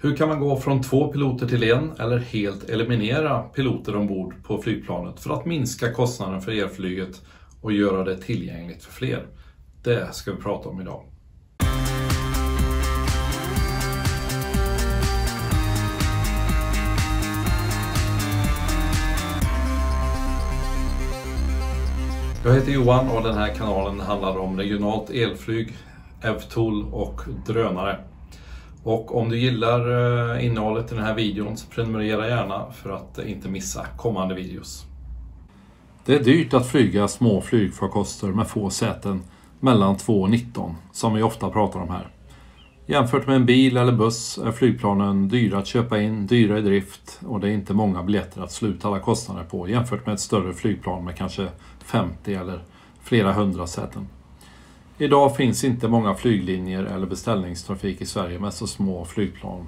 Hur kan man gå från 2 piloter till 1 eller helt eliminera piloter ombord på flygplanet för att minska kostnaden för elflyget och göra det tillgängligt för fler? Det ska vi prata om idag. Jag heter Johan och den här kanalen handlar om regionalt elflyg, EVTOL och drönare. Och om du gillar innehållet i den här videon så prenumerera gärna för att inte missa kommande videos. Det är dyrt att flyga små flygfarkoster med få säten mellan 2 och 19 som vi ofta pratar om här. Jämfört med en bil eller buss är flygplanen dyra att köpa in, dyra i drift och det är inte många biljetter att sluta alla kostnader på jämfört med ett större flygplan med kanske 50 eller flera hundra säten. Idag finns inte många flyglinjer eller beställningstrafik i Sverige med så små flygplan.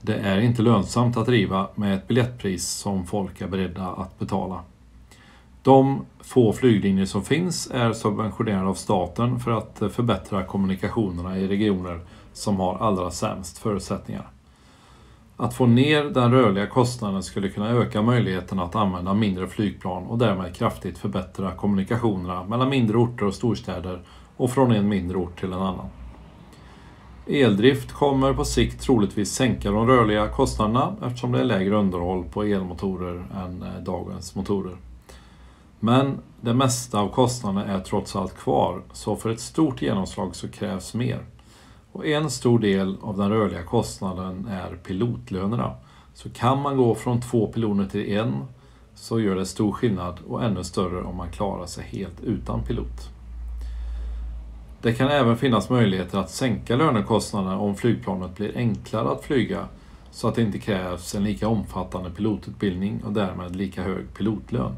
Det är inte lönsamt att driva med ett biljettpris som folk är beredda att betala. De få flyglinjer som finns är subventionerade av staten för att förbättra kommunikationerna i regioner som har allra sämst förutsättningar. Att få ner den rörliga kostnaden skulle kunna öka möjligheten att använda mindre flygplan och därmed kraftigt förbättra kommunikationerna mellan mindre orter och storstäder och från en mindre ort till en annan. Eldrift kommer på sikt troligtvis sänka de rörliga kostnaderna eftersom det är lägre underhåll på elmotorer än dagens motorer. Men det mesta av kostnaderna är trots allt kvar, så för ett stort genomslag så krävs mer. Och en stor del av den rörliga kostnaden är pilotlönerna. Så kan man gå från 2 piloter till 1 så gör det stor skillnad och ännu större om man klarar sig helt utan pilot. Det kan även finnas möjligheter att sänka lönekostnaderna om flygplanet blir enklare att flyga så att det inte krävs en lika omfattande pilotutbildning och därmed lika hög pilotlön.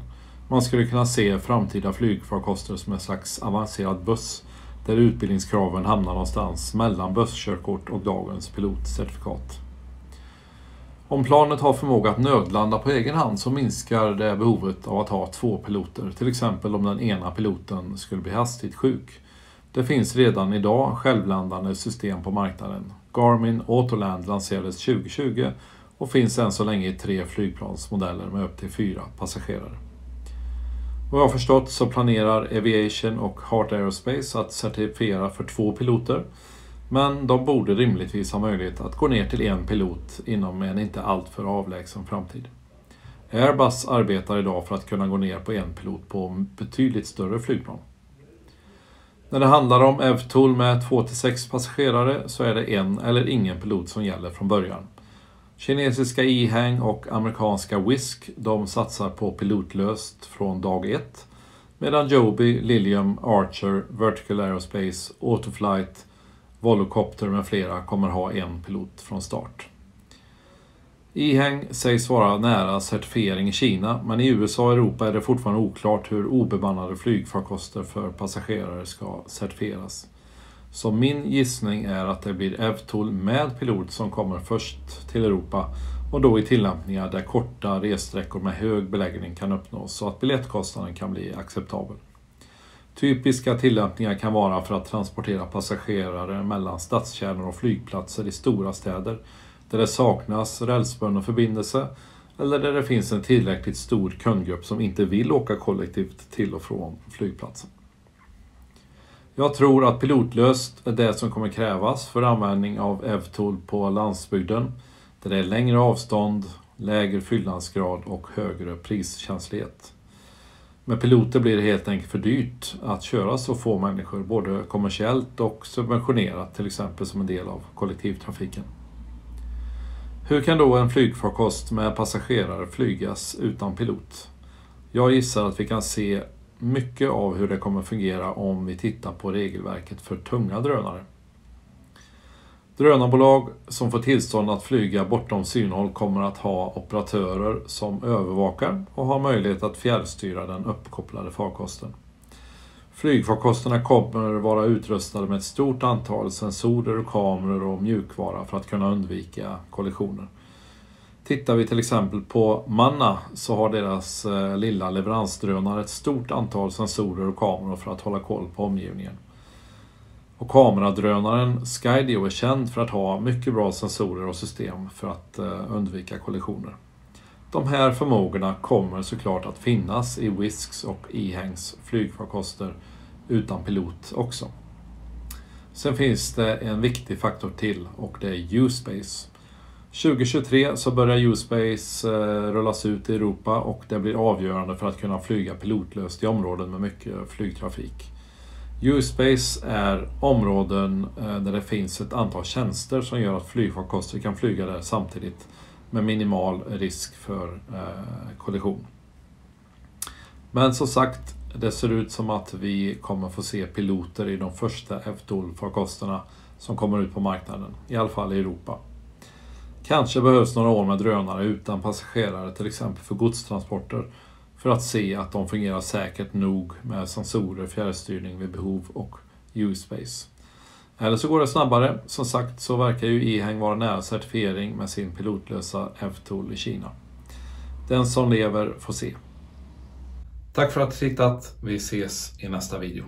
Man skulle kunna se framtida flygfarkoster som en slags avancerad buss där utbildningskraven hamnar någonstans mellan busskörkort och dagens pilotcertifikat. Om planet har förmåga att nödlanda på egen hand så minskar det behovet av att ha 2 piloter, till exempel om den ena piloten skulle bli hastigt sjuk. Det finns redan idag självlandande system på marknaden. Garmin Autoland lanserades 2020 och finns än så länge i 3 flygplansmodeller med upp till 4 passagerare. Vad jag har förstått så planerar Aviation och Heart Aerospace att certifiera för 2 piloter, men de borde rimligtvis ha möjlighet att gå ner till 1 pilot inom en inte alltför avlägsen framtid. Airbus arbetar idag för att kunna gå ner på 1 pilot på betydligt större flygplan. När det handlar om EVTOL med 2-6 passagerare så är det 1 eller ingen pilot som gäller från början. Kinesiska EHang och amerikanska Wisk, de satsar på pilotlöst från dag 1. Medan Joby, Lilium, Archer, Vertical Aerospace, Autoflight, Volocopter med flera kommer ha 1 pilot från start. EHang sägs vara nära certifiering i Kina, men i USA och Europa är det fortfarande oklart hur obemannade flygfarkoster för passagerare ska certifieras. Så min gissning är att det blir EVTOL med pilot som kommer först till Europa och då i tillämpningar där korta ressträckor med hög beläggning kan uppnås så att biljettkostnaden kan bli acceptabel. Typiska tillämpningar kan vara för att transportera passagerare mellan stadskärnor och flygplatser i stora städer där det saknas rälsbunden förbindelse eller där det finns en tillräckligt stor kundgrupp som inte vill åka kollektivt till och från flygplatsen. Jag tror att pilotlöst är det som kommer krävas för användning av EVTOL på landsbygden där det är längre avstånd, lägre fyllnadsgrad och högre priskänslighet. Med piloter blir det helt enkelt för dyrt att köra så få människor både kommersiellt och subventionerat, till exempel som en del av kollektivtrafiken. Hur kan då en flygfarkost med passagerare flygas utan pilot? Jag gissar att vi kan se mycket av hur det kommer fungera om vi tittar på regelverket för tunga drönare. Drönarbolag som får tillstånd att flyga bortom synhåll kommer att ha operatörer som övervakar och har möjlighet att fjärrstyra den uppkopplade farkosten. Flygfarkosterna kommer vara utrustade med ett stort antal sensorer, kameror och mjukvara för att kunna undvika kollisioner. Tittar vi till exempel på Manna så har deras lilla leveransdrönare ett stort antal sensorer och kameror för att hålla koll på omgivningen. Och kameradrönaren Skydio är känd för att ha mycket bra sensorer och system för att undvika kollisioner. De här förmågorna kommer såklart att finnas i Wisks och E-Hangs flygfarkoster utan pilot också. Sen finns det en viktig faktor till och det är U-Space. 2023 så börjar U-Space rullas ut i Europa och det blir avgörande för att kunna flyga pilotlöst i områden med mycket flygtrafik. U-Space är områden där det finns ett antal tjänster som gör att flygfarkoster kan flyga där samtidigt med minimal risk för kollision. Men som sagt, det ser ut som att vi kommer få se piloter i de första F-12-farkosterna som kommer ut på marknaden, i alla fall i Europa. Kanske behövs några år med drönare utan passagerare, till exempel för godstransporter, för att se att de fungerar säkert nog med sensorer, fjärrstyrning vid behov och U-Space. Eller så går det snabbare. Som sagt så verkar ju E-Hang vara nära certifiering med sin pilotlösa F-12 i Kina. Den som lever får se. Tack för att du tittat. Vi ses i nästa video.